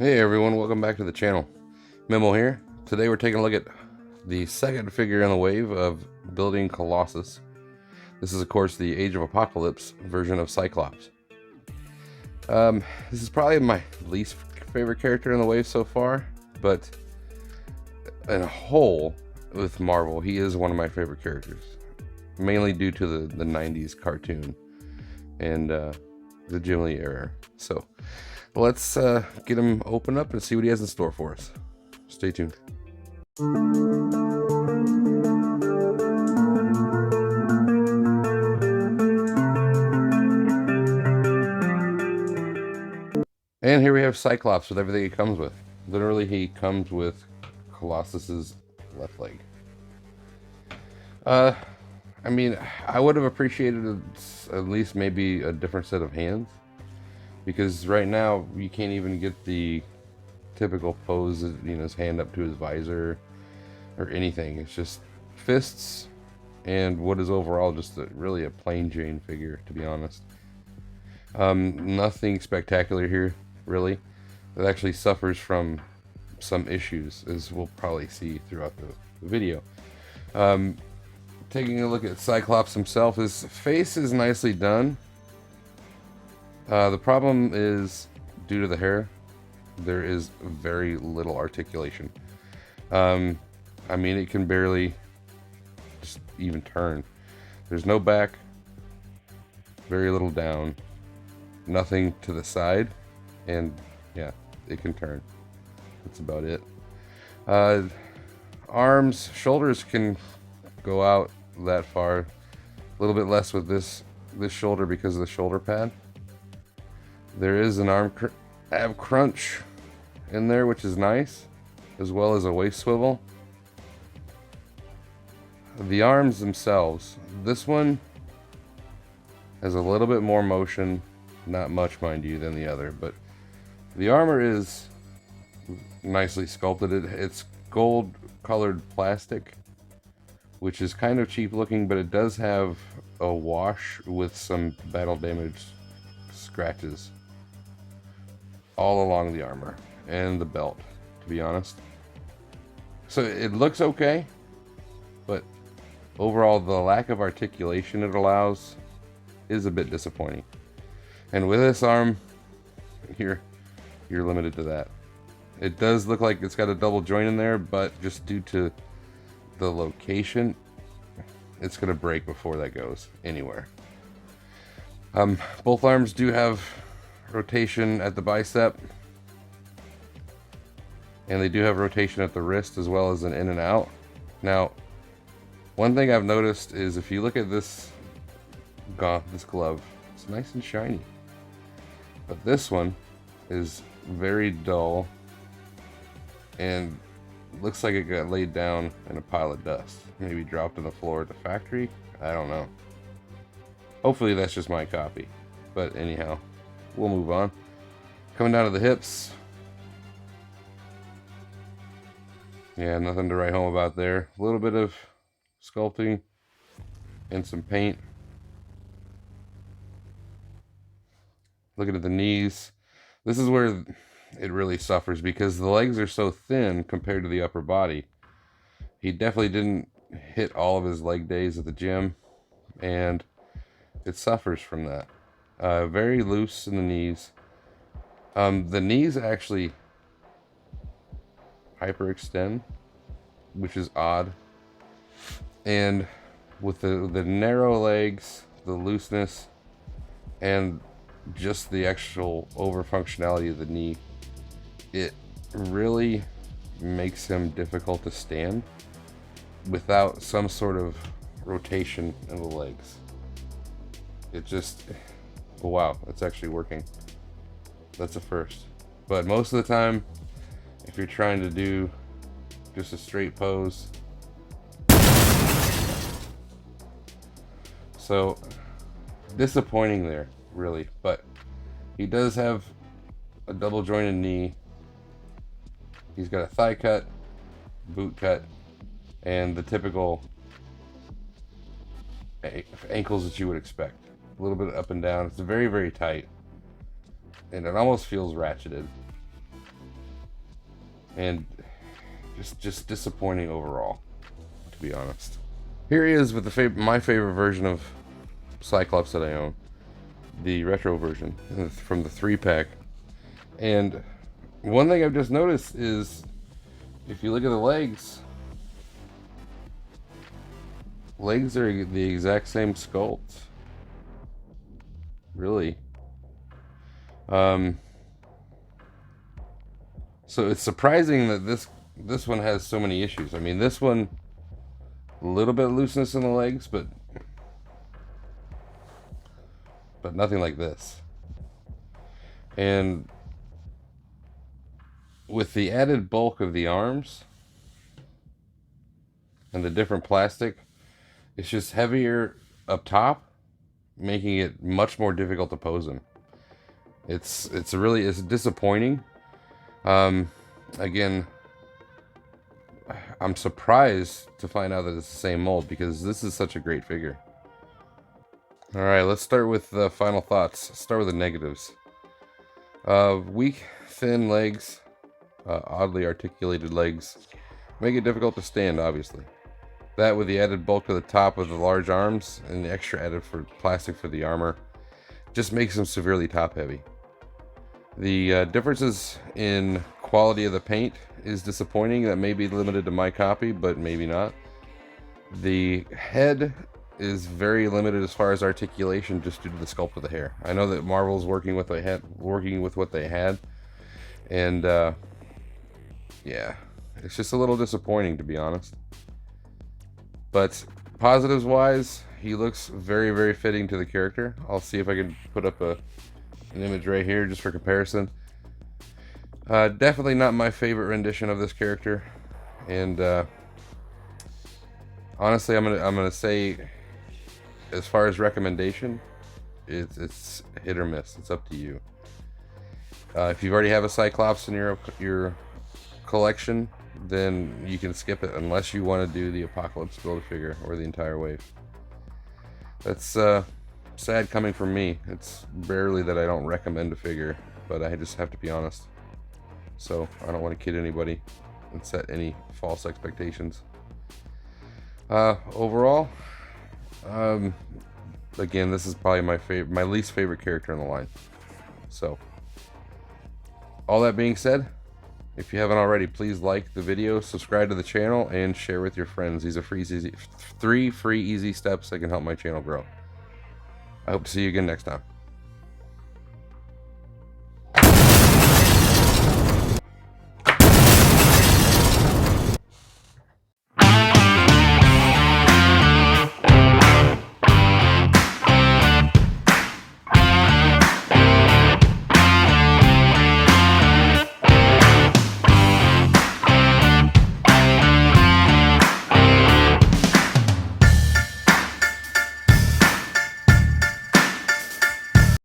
Hey everyone, welcome back to the channel. Memo here. Today we're taking a look at the second figure in the wave of building Colossus. This is of course the Age of Apocalypse version of Cyclops. This is probably my least favorite character in the wave so far, but in a whole with Marvel, he is one of my favorite characters. Mainly due to the 90s cartoon and the Jim Lee era. So let's get him open up and see what he has in store for us. Stay tuned. And here we have Cyclops with everything he comes with. Literally, he comes with Colossus's left leg. I mean, I would have appreciated at least maybe a different set of hands, because right now you can't even get the typical pose, you know, his hand up to his visor or anything. It's just fists and what is overall just really a plain Jane figure, to be honest. Nothing spectacular here, really. It actually suffers from some issues, as we'll probably see throughout the video. Taking a look at Cyclops himself, his face is nicely done. The problem is, due to the hair, there is very little articulation. I mean, it can barely just even turn. There's no back, very little down, nothing to the side, and yeah, it can turn. That's about it. Arms, shoulders can go out that far. A little bit less with this shoulder because of the shoulder pad. There is an ab crunch in there, which is nice, as well as a waist swivel. The arms themselves, this one has a little bit more motion, not much mind you, than the other, but the armor is nicely sculpted. It's gold colored plastic, which is kind of cheap looking, but it does have a wash with some battle damage scratches all along the armor and the belt, to be honest. So it looks okay, but overall the lack of articulation it allows is a bit disappointing. And with this arm, you're limited to that. It does look like it's got a double joint in there, but just due to the location, it's gonna break before that goes anywhere. Both arms do have rotation at the bicep, and they do have rotation at the wrist, as well as an in and out. Now, one thing I've noticed is if you look at this glove, it's nice and shiny, but this one is very dull and looks like it got laid down in a pile of dust, maybe dropped on the floor at the factory. I don't know. Hopefully that's just my copy, but anyhow, we'll move on. Coming down to the hips, yeah, nothing to write home about there. A little bit of sculpting and some paint. Looking at the knees, this is where it really suffers because the legs are so thin compared to the upper body. He definitely didn't hit all of his leg days at the gym, and it suffers from that. Very loose in the knees. The knees actually hyperextend, which is odd. And with the narrow legs, the looseness, and just the actual over functionality of the knee, it really makes him difficult to stand without some sort of rotation in the legs. It just, oh wow, it's actually working. That's a first. But most of the time, if you're trying to do just a straight pose, so disappointing there, really. But he does have a double jointed knee. He's got a thigh cut, boot cut, and the typical ankles that you would expect. A little bit up and down. It's very, very tight, and it almost feels ratcheted. and just disappointing overall, to be honest. Here he is with my favorite version of Cyclops that I own, the retro version from the 3-pack. And one thing I've just noticed is, if you look at the legs are the exact same sculpt. Really. So it's surprising that this one has so many issues. I mean, this one, a little bit of looseness in the legs, but nothing like this. And with the added bulk of the arms and the different plastic, it's just heavier up top, making it much more difficult to pose him. It's disappointing. Again, I'm surprised to find out that it's the same mold, because this is such a great figure. Alright, let's start with the final thoughts. Start with the negatives. Weak, thin legs, oddly articulated legs, make it difficult to stand, obviously. That, with the added bulk to the top of the large arms and the extra added plastic for the armor, just makes them severely top heavy. The differences in quality of the paint is disappointing. That may be limited to my copy, but maybe not. The head is very limited as far as articulation, just due to the sculpt of the hair. I know that Marvel's working with what they had, and yeah, it's just a little disappointing, to be honest. But positives wise, he looks very, very fitting to the character. I'll see if I can put up an image right here just for comparison. Definitely not my favorite rendition of this character, and honestly, I'm gonna say, as far as recommendation, it's hit or miss. It's up to you. If you already have a Cyclops in your collection, then you can skip it, unless you want to do the Apocalypse Build-A-Figure or the entire wave. That's sad coming from me. It's rarely that I don't recommend a figure, but I just have to be honest. So I don't want to kid anybody and set any false expectations. Overall, again, this is probably my least favorite character in the line. So, all that being said, if you haven't already, please like the video, subscribe to the channel, and share with your friends. These are three free, easy steps that can help my channel grow. I hope to see you again next time.